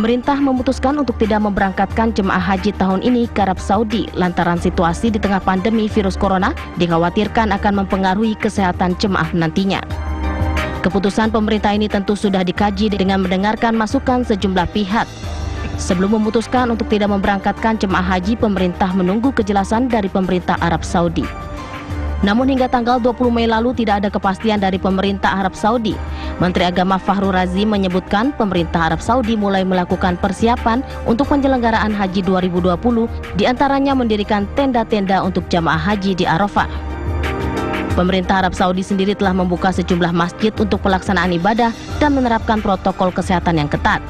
Pemerintah memutuskan untuk tidak memberangkatkan jemaah haji tahun ini ke Arab Saudi lantaran situasi di tengah pandemi virus corona dikhawatirkan akan mempengaruhi kesehatan jemaah nantinya. Keputusan pemerintah ini tentu sudah dikaji dengan mendengarkan masukan sejumlah pihak. Sebelum memutuskan untuk tidak memberangkatkan jemaah haji, pemerintah menunggu kejelasan dari pemerintah Arab Saudi. Namun hingga tanggal 20 Mei lalu tidak ada kepastian dari pemerintah Arab Saudi. Menteri Agama Fakhrul Razi menyebutkan pemerintah Arab Saudi mulai melakukan persiapan untuk penyelenggaraan haji 2020, diantaranya mendirikan tenda-tenda untuk jamaah haji di Arafah. Pemerintah Arab Saudi sendiri telah membuka sejumlah masjid untuk pelaksanaan ibadah dan menerapkan protokol kesehatan yang ketat.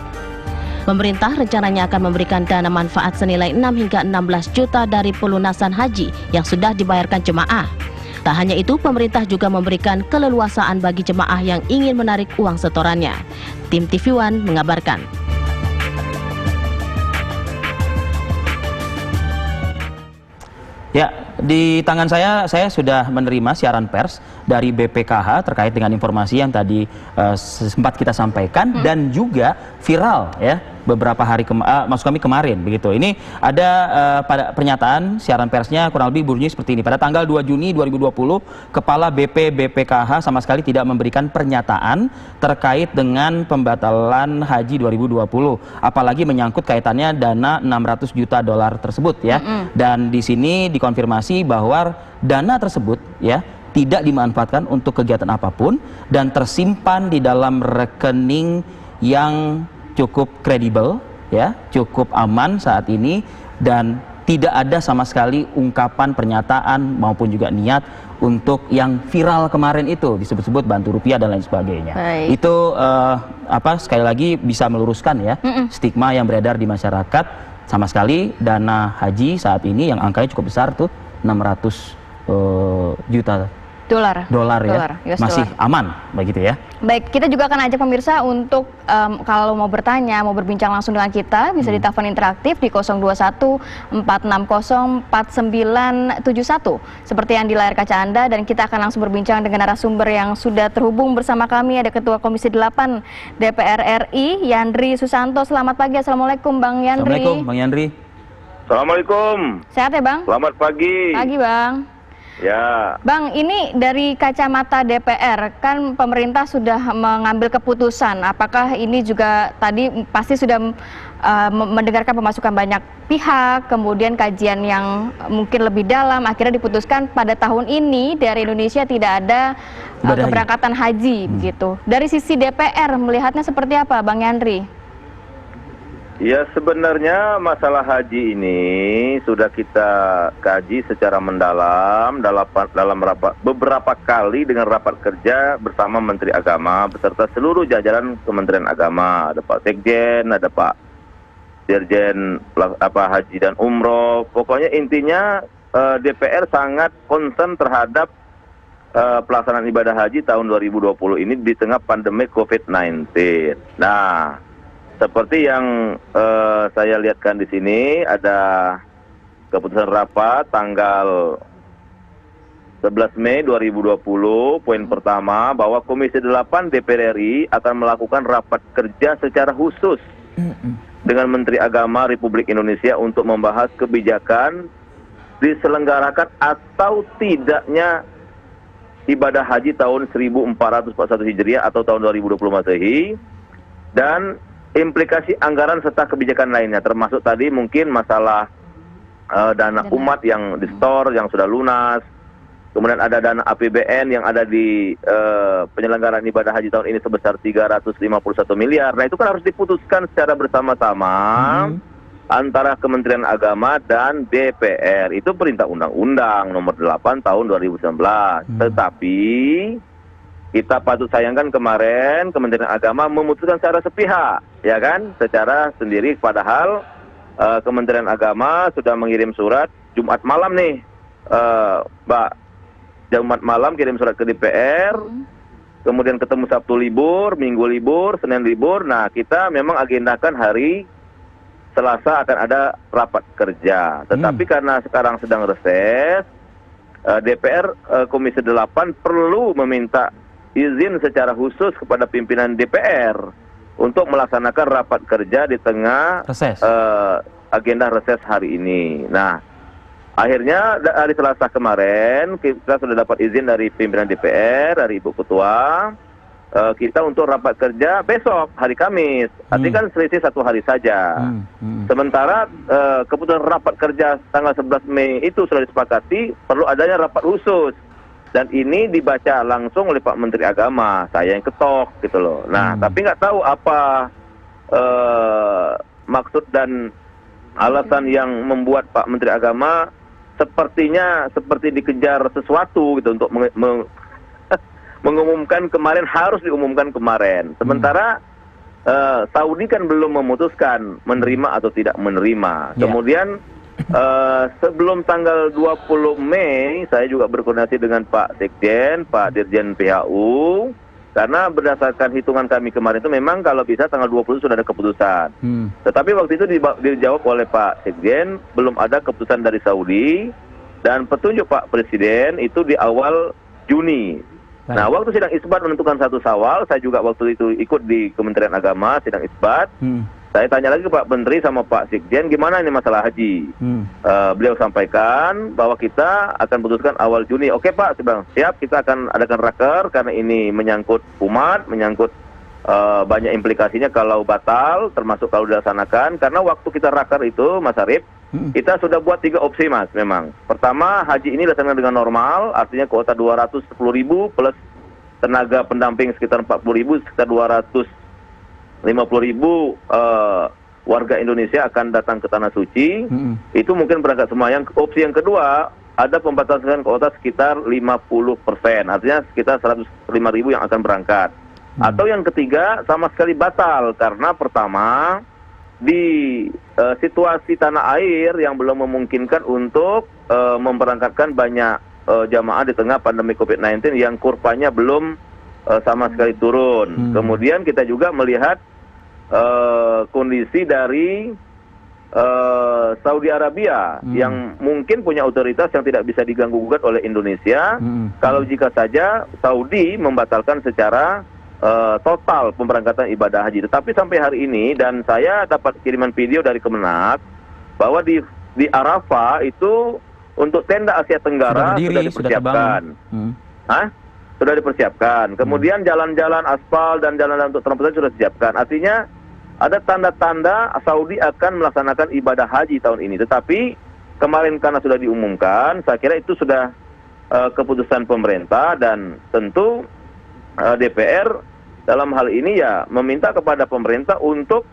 Pemerintah rencananya akan memberikan dana manfaat senilai 6 hingga 16 juta dari pelunasan haji yang sudah dibayarkan jemaah. Tak hanya itu, pemerintah juga memberikan keleluasaan bagi jemaah yang ingin menarik uang setorannya. Tim TV One mengabarkan. Ya, di tangan saya sudah menerima siaran pers dari BPKH terkait dengan informasi yang tadi sempat kita sampaikan dan juga viral ya beberapa hari maksud kami kemarin begitu. Ini ada pada pernyataan siaran persnya kurang lebih bunyi seperti ini. Pada tanggal 2 Juni 2020, Kepala BPKH sama sekali tidak memberikan pernyataan terkait dengan pembatalan haji 2020, apalagi menyangkut kaitannya dana 600 juta dolar tersebut ya. Dan di sini dikonfirmasi bahwa dana tersebut ya tidak dimanfaatkan untuk kegiatan apapun dan tersimpan di dalam rekening yang cukup kredibel ya, cukup aman saat ini, dan tidak ada sama sekali ungkapan pernyataan maupun juga niat untuk yang viral kemarin itu disebut-sebut bantu rupiah dan lain sebagainya. Itu sekali lagi bisa meluruskan ya stigma yang beredar di masyarakat. Sama sekali dana haji saat ini yang angkanya cukup besar tuh 600 juta dolar ya, masih aman begitu ya. Baik, kita juga akan ajak pemirsa untuk kalau mau bertanya, mau berbincang langsung dengan kita, bisa di telepon interaktif di 021-460-4971 seperti yang di layar kaca Anda, dan kita akan langsung berbincang dengan narasumber yang sudah terhubung bersama kami. Ada Ketua Komisi 8 DPR RI, Yandri Susanto. Selamat pagi, Assalamualaikum Bang Yandri. Assalamualaikum Bang Yandri. Assalamualaikum. Sehat ya Bang? Selamat pagi. Pagi Bang. Ya. Bang, ini dari kacamata DPR, kan pemerintah sudah mengambil keputusan. Apakah ini juga tadi pasti sudah mendengarkan pemasukan banyak pihak, kemudian kajian yang mungkin lebih dalam, akhirnya diputuskan pada tahun ini dari Indonesia tidak ada keberangkatan haji begitu. Dari sisi DPR melihatnya seperti apa, Bang Yandri? Ya, sebenarnya masalah haji ini sudah kita kaji secara mendalam dalam beberapa kali dengan rapat kerja bersama Menteri Agama beserta seluruh jajaran Kementerian Agama. Ada Pak Sekjen, ada Pak Dirjen Haji dan Umroh. Pokoknya intinya DPR sangat concern terhadap pelaksanaan ibadah haji tahun 2020 ini di tengah pandemi COVID-19. Nah, seperti yang saya lihatkan di sini, ada keputusan rapat tanggal 11 Mei 2020, poin pertama bahwa Komisi 8 DPR RI akan melakukan rapat kerja secara khusus dengan Menteri Agama Republik Indonesia untuk membahas kebijakan diselenggarakan atau tidaknya ibadah haji tahun 1441 Hijriah atau tahun 2020 Masehi, dan implikasi anggaran serta kebijakan lainnya, termasuk tadi mungkin masalah dana umat yang di-store yang sudah lunas, kemudian ada dana APBN yang ada di penyelenggaraan ibadah haji tahun ini sebesar 351 miliar. Nah, itu kan harus diputuskan secara bersama-sama antara Kementerian Agama dan DPR. Itu perintah undang-undang nomor 8 tahun 2019. Tetapi kita patut sayangkan kemarin Kementerian Agama memutuskan secara sepihak, ya kan, secara sendiri. Padahal Kementerian Agama sudah mengirim surat Jumat malam nih, Mbak. Jumat malam kirim surat ke DPR, kemudian ketemu Sabtu libur, Minggu libur, Senin libur. Nah, kita memang agendakan hari Selasa akan ada rapat kerja. Tetapi karena sekarang sedang reses, DPR Komisi 8 perlu meminta izin secara khusus kepada pimpinan DPR untuk melaksanakan rapat kerja di tengah Reses. agenda reses hari ini. Nah, akhirnya hari Selasa kemarin kita sudah dapat izin dari pimpinan DPR, dari Ibu Ketua, kita untuk rapat kerja besok hari Kamis. Artinya kan selisih 1 hari saja. Sementara keputusan rapat kerja tanggal 11 Mei itu sudah disepakati perlu adanya rapat khusus. Dan ini dibaca langsung oleh Pak Menteri Agama, saya yang ketok gitu loh. Nah, tapi nggak tahu apa maksud dan alasan yang membuat Pak Menteri Agama sepertinya seperti dikejar sesuatu gitu untuk mengumumkan kemarin, harus diumumkan kemarin. Sementara Saudi kan belum memutuskan menerima atau tidak menerima. Kemudian sebelum tanggal 20 Mei saya juga berkoordinasi dengan Pak Sekjen, Pak Dirjen PHU, karena berdasarkan hitungan kami kemarin itu memang kalau bisa tanggal 20 sudah ada keputusan. Tetapi waktu itu dijawab oleh Pak Sekjen, belum ada keputusan dari Saudi, dan petunjuk Pak Presiden itu di awal Juni. Nah, waktu sidang isbat menentukan 1 Syawal, saya juga waktu itu ikut di Kementerian Agama sidang isbat. Saya tanya lagi ke Pak Menteri sama Pak Sekjen, gimana ini masalah haji? Beliau sampaikan bahwa kita akan putuskan awal Juni. Oke Pak, saya bilang, siap, kita akan adakan raker karena ini menyangkut umat, menyangkut banyak implikasinya kalau batal, termasuk kalau dilaksanakan. Karena waktu kita raker itu, Mas Arif, kita sudah buat 3 opsi Mas memang. Pertama, haji ini dilaksanakan dengan normal, artinya kuota 210.000 plus tenaga pendamping sekitar 40.000, sekitar 250.000 warga Indonesia akan datang ke Tanah Suci. Itu mungkin berangkat semua. Opsi yang kedua, ada pembatasan kuota sekitar 50%, artinya sekitar 105.000 yang akan berangkat. Atau yang ketiga, sama sekali batal, karena pertama, di situasi tanah air yang belum memungkinkan untuk memberangkatkan banyak jamaah di tengah pandemi COVID-19 yang kurvanya belum sama sekali turun. Kemudian kita juga melihat kondisi dari Saudi Arabia yang mungkin punya otoritas yang tidak bisa diganggu-gugat oleh Indonesia. Kalau jika saja Saudi membatalkan secara total pemberangkatan ibadah haji. Tetapi sampai hari ini, dan saya dapat kiriman video dari Kemenak bahwa di Arafah itu untuk tenda Asia Tenggara sudah dipersiapkan. Sudah dipersiapkan. Kemudian jalan-jalan aspal dan jalan-jalan untuk transportasi sudah disiapkan. Artinya ada tanda-tanda Saudi akan melaksanakan ibadah haji tahun ini. Tetapi kemarin karena sudah diumumkan, saya kira itu sudah keputusan pemerintah, dan tentu DPR dalam hal ini ya meminta kepada pemerintah untuk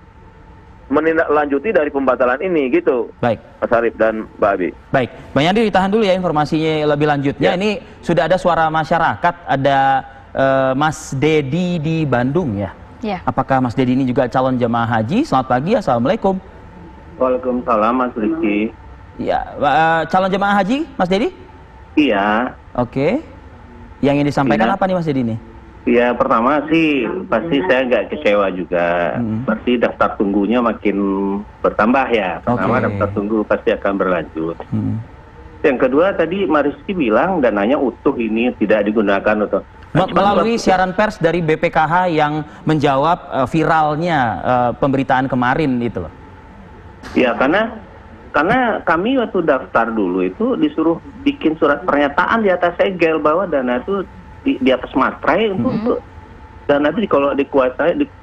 menindaklanjuti dari pembatalan ini gitu. Baik, Mas Arif dan Mbak Abi. Baik, Bang Yandri ditahan dulu ya informasinya lebih lanjutnya. Ini sudah ada suara masyarakat, ada Mas Dedi di Bandung ya. Apakah Mas Dedi ini juga calon jemaah haji? Selamat pagi, Assalamualaikum. Waalaikumsalam, Mas Rizky. Ya, calon jemaah haji, Mas Dedi? Iya. Oke. Yang ingin disampaikan apa nih Mas Dedi ini? Ya, pertama sih pasti saya nggak kecewa juga. Pasti daftar tunggunya makin bertambah ya. Pertama daftar tunggu pasti akan berlanjut. Yang kedua tadi Mas Rizky bilang dananya utuh ini tidak digunakan untuk melalui siaran pers dari BPKH yang menjawab viralnya pemberitaan kemarin itu loh. Ya, karena kami waktu daftar dulu itu disuruh bikin surat pernyataan di atas segel bahwa dana itu di atas materai untuk dana itu kalau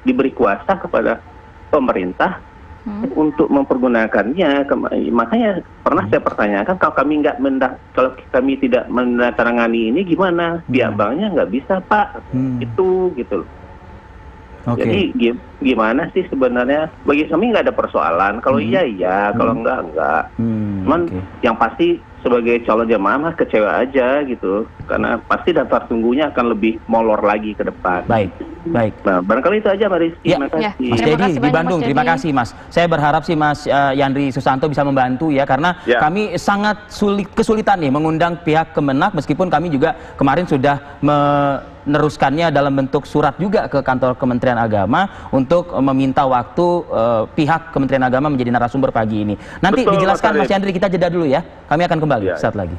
diberi kuasa kepada pemerintah untuk mempergunakannya. Makanya pernah saya pertanyakan, kalau kami tidak menandatangani ini gimana? Pihak banknya nggak bisa Pak, itu gitu loh. Jadi gimana sih sebenarnya? Bagi kami nggak ada persoalan. Kalau iya, kalau enggak. Cuman yang pasti sebagai calon jemaah mah kecewa aja gitu, karena pasti daftar tunggunya akan lebih molor lagi ke depan. Baik. Nah, barangkali itu aja Mas Rizky. Ya, Mas Dedi di Bandung, terima kasih Mas. Saya berharap sih Mas Yandri Susanto bisa membantu ya, karena kami sangat kesulitan nih mengundang pihak Kemenak, meskipun kami juga kemarin sudah meneruskannya dalam bentuk surat juga ke kantor Kementerian Agama untuk meminta waktu pihak Kementerian Agama menjadi narasumber pagi ini. Nanti dijelaskan Mas Yandri, kita jeda dulu ya. Kami akan kembali saat lagi.